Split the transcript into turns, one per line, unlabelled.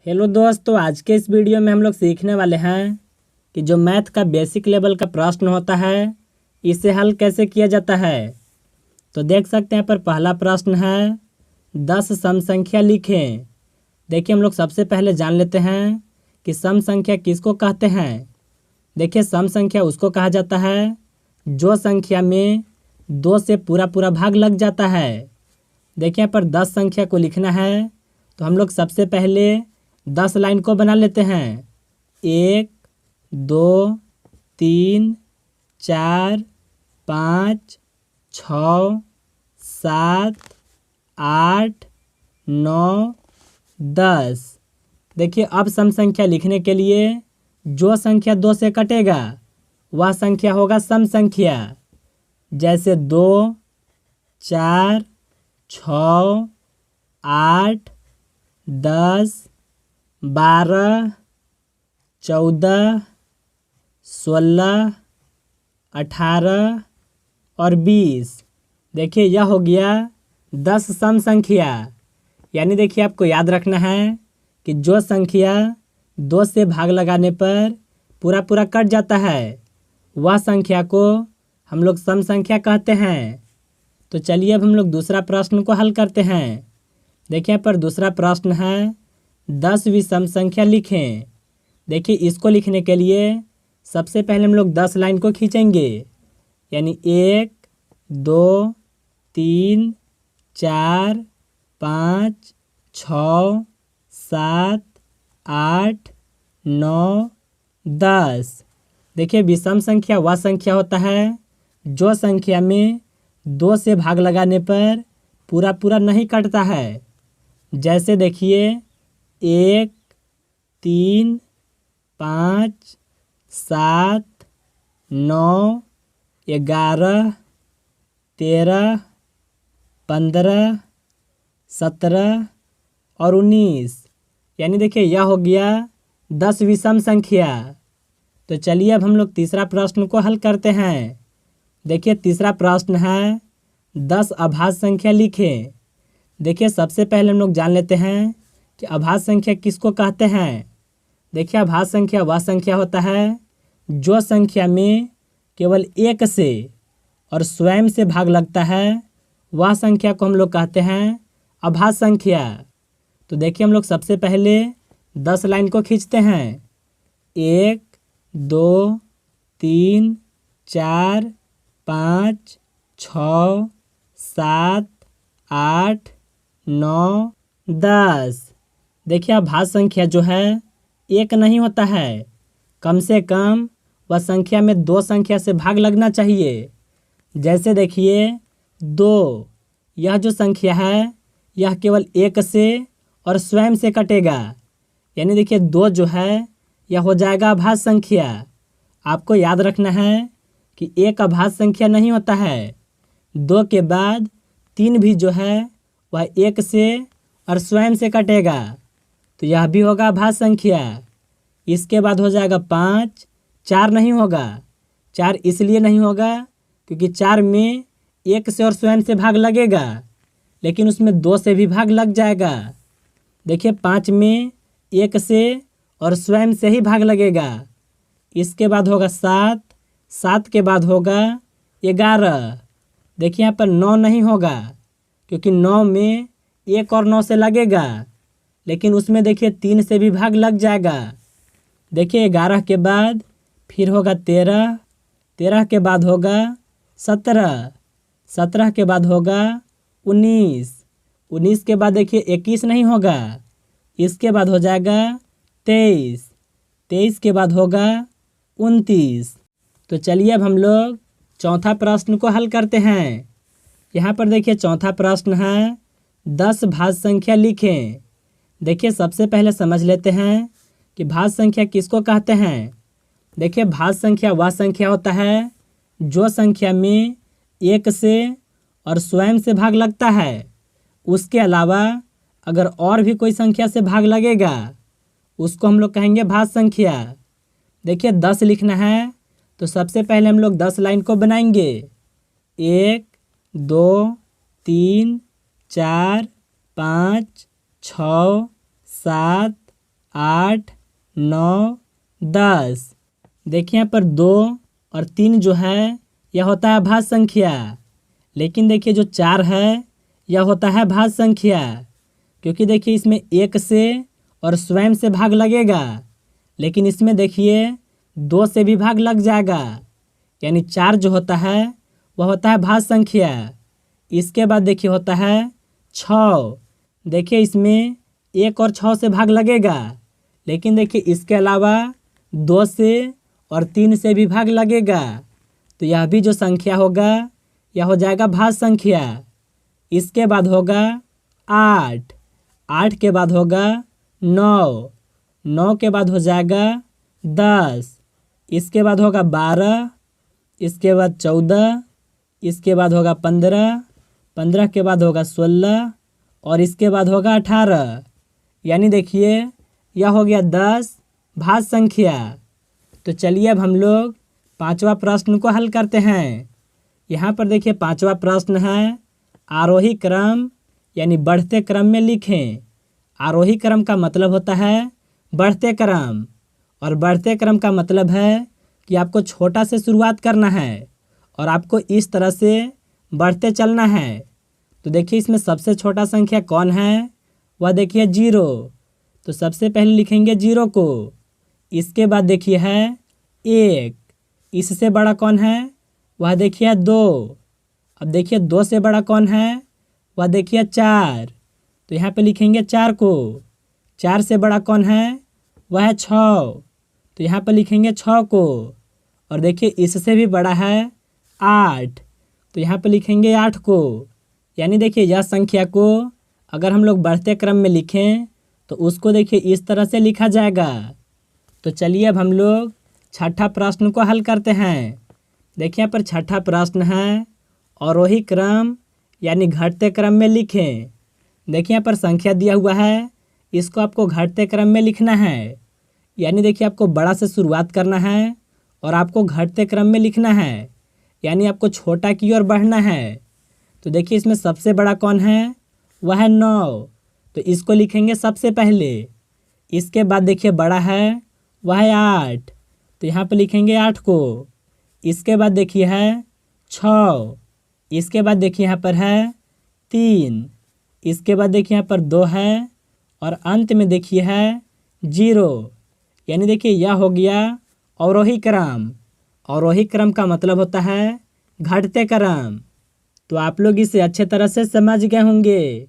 Hello दोस्तों, आज के इस वीडियो में हम लोग सीखने वाले हैं कि जो मैथ का बेसिक लेवल का प्रश्न होता है इसे हल कैसे किया जाता है। तो देख सकते हैं यहाँ पर पहला प्रश्न है 10 सम संख्या लिखें। देखिए हम लोग सबसे पहले जान लेते हैं कि सम संख्या किसको कहते हैं। देखिए सम संख्या उसको कहा जाता है जो संख्या में 2 से पूरा पूरा भाग लग जाता है। देखिए यहाँ पर 10 संख्या को लिखना है तो हम लोग सबसे पहले 10 लाइन को बना लेते हैं। 1 2 3 4 5 6 7 8 9 10। देखिए अब सम संख्या लिखने के लिए जो संख्या 2 से कटेगा वह संख्या होगा सम संख्या। जैसे 2 4 6 8 10 12 14 16 18 और 20। देखिए यह हो गया 10 सम संख्या। यानी देखिए आपको याद रखना है कि जो संख्या 2 से भाग लगाने पर पूरा पूरा कट जाता है वह संख्या को हम लोग सम संख्या कहते हैं। तो चलिए अब हम लोग दूसरा प्रश्न को हल करते हैं। देखिए यहाँ पर दूसरा प्रश्न है 10 विषम संख्या लिखें। देखिए इसको लिखने के लिए सबसे पहले हम लोग 10 लाइन को खींचेंगे। यानी 1 2 3 4 5 6 7 8 9 10। देखिए विषम संख्या वह संख्या होता है जो संख्या में 2 से भाग लगाने पर पूरा पूरा नहीं कटता है। जैसे देखिए 1 3 5 7 9 11 13 15 17 और 19। यानी देखिए यह हो गया 10 विषम संख्या। तो चलिए अब हम लोग तीसरा प्रश्न को हल करते हैं। देखिए तीसरा प्रश्न है 10 अभाज्य संख्या लिखें। देखिए सबसे पहले हम लोग जान लेते हैं कि अभाज्य संख्या किसको कहते हैं। देखिए अभाज्य संख्या वह संख्या होता है जो संख्या में केवल 1 से और स्वयं से भाग लगता है वह संख्या को हम लोग कहते हैं अभाज्य संख्या। तो देखिए हम लोग सबसे पहले 10 लाइन को खींचते हैं। 1 2 3 4 5 6 7 8 9 10। देखिए अभाज्य संख्या जो है 1 नहीं होता है, कम से कम वह संख्या में 2 संख्या से भाग लगना चाहिए। जैसे देखिए 2, यह जो संख्या है यह केवल 1 से और स्वयं से कटेगा। यानी देखिए 2 जो है यह हो जाएगा अभाज्य संख्या। आपको याद रखना है कि 1 अभाज्य संख्या नहीं होता है। 2 के बाद 3 भी जो है वह 1 से और स्वयं से कटेगा, तो यह भी होगा अभाज्य संख्या। इसके बाद हो जाएगा 5। 4 नहीं होगा। 4 इसलिए नहीं होगा क्योंकि 4 में 1 से और स्वयं से भाग लगेगा, लेकिन उसमें 2 से भी भाग लग जाएगा। देखिए 5 में 1 से और स्वयं से ही भाग लगेगा। इसके बाद होगा 7। 7 के बाद होगा 11। देखिए यहाँ पर 9 नहीं होगा क्योंकि 9 में 1 और 9 से लगेगा, लेकिन उसमें देखिए 3 से भी भाग लग जाएगा। देखिए 11 के बाद फिर होगा 13। 13 के बाद होगा 17। 17 के बाद होगा 19। 19 के बाद देखिए 21 नहीं होगा। इसके बाद हो जाएगा 23। 23 के बाद होगा 29। तो चलिए अब हम लोग चौथा प्रश्न को हल करते हैं। यहाँ पर देखिए चौथा प्रश्न है 10 भाज्य संख्या लिखें। देखिए सबसे पहले समझ लेते हैं कि भाज्य संख्या किसको कहते हैं। देखिए भाज्य संख्या वह संख्या होता है जो संख्या में 1 से और स्वयं से भाग लगता है। उसके अलावा अगर और भी कोई संख्या से भाग लगेगा उसको हम लोग कहेंगे भाज्य संख्या। देखिए 10 लिखना है तो सबसे पहले हम लोग 10 लाइन को बनाएंगे। 1 2 3 4 5 6 7 8, 9, 10। देखिए यहाँ पर 2 और 3 जो है यह होता है भाज्य संख्या, लेकिन देखिए जो 4 है यह होता है भाज्य संख्या, क्योंकि देखिए इसमें 1 से और स्वयं से भाग लगेगा, लेकिन इसमें देखिए 2 से भी भाग लग जाएगा, यानी 4 जो होता है वह होता है भाज्य संख्या। इसके बाद देखिए होता है 6। देखिए इसमें 1 और 6 से भाग लगेगा, लेकिन देखिए इसके अलावा 2 से और 3 से भी भाग लगेगा, तो यह भी जो संख्या होगा यह हो जाएगा भाज्य संख्या। इसके बाद होगा 8, 8 के बाद होगा 9, 9 के बाद हो जाएगा 10, इसके बाद होगा 12, इसके बाद 14, इसके बाद होगा 15, 15 के बाद होगा 16 और इसके बाद होगा 18। यानी देखिए यह हो गया 10 भाज्य संख्या। तो चलिए अब हम लोग 5वां प्रश्न को हल करते हैं। यहाँ पर देखिए 5वां प्रश्न है आरोही क्रम यानी बढ़ते क्रम में लिखें। आरोही क्रम का मतलब होता है बढ़ते क्रम, और बढ़ते क्रम का मतलब है कि आपको छोटा से शुरुआत करना है और आपको इस तरह से बढ़ते चलना है। तो देखिए इसमें सबसे छोटा संख्या कौन है, वह देखिए 0। तो सबसे पहले लिखेंगे 0 को। इसके बाद देखिए है 1, इससे बड़ा कौन है, वह देखिए 2। अब देखिए 2 से बड़ा कौन है, वह देखिए 4। तो यहाँ पे लिखेंगे 4 को। 4 से बड़ा कौन है, वह है 6। तो यहाँ पे लिखेंगे 6 को। और देखिए इससे भी बड़ा है 8, तो यहाँ पे लिखेंगे 8 को। यानी देखिए यह संख्या को अगर हम लोग बढ़ते क्रम में लिखें तो उसको देखिए इस तरह से लिखा जाएगा। तो चलिए अब हम लोग छठा प्रश्न को हल करते हैं। देखिए यहाँ पर छठा प्रश्न है आरोही क्रम यानी घटते क्रम में लिखें। देखिए यहाँ पर संख्या दिया हुआ है, इसको आपको घटते क्रम में लिखना है। यानी देखिए आपको बड़ा से शुरुआत करना है और आपको घटते क्रम में लिखना है, यानी आपको छोटा की ओर बढ़ना है। तो देखिए इसमें सबसे बड़ा कौन है, वह है 9। तो इसको लिखेंगे सबसे पहले। इसके बाद देखिए बड़ा है, वह है 8। तो यहाँ पे लिखेंगे 8 को। इसके बाद देखिए है 6। इसके बाद देखिए यहाँ पर है 3। इसके बाद देखिए यहाँ पर 2 है और अंत में देखिए है 0। यानी देखिए यह हो गया अवरोही क्रम। अवरोही क्रम का मतलब होता है घटते क्रम। तो आप लोग इसे अच्छे तरह से समझ गए होंगे।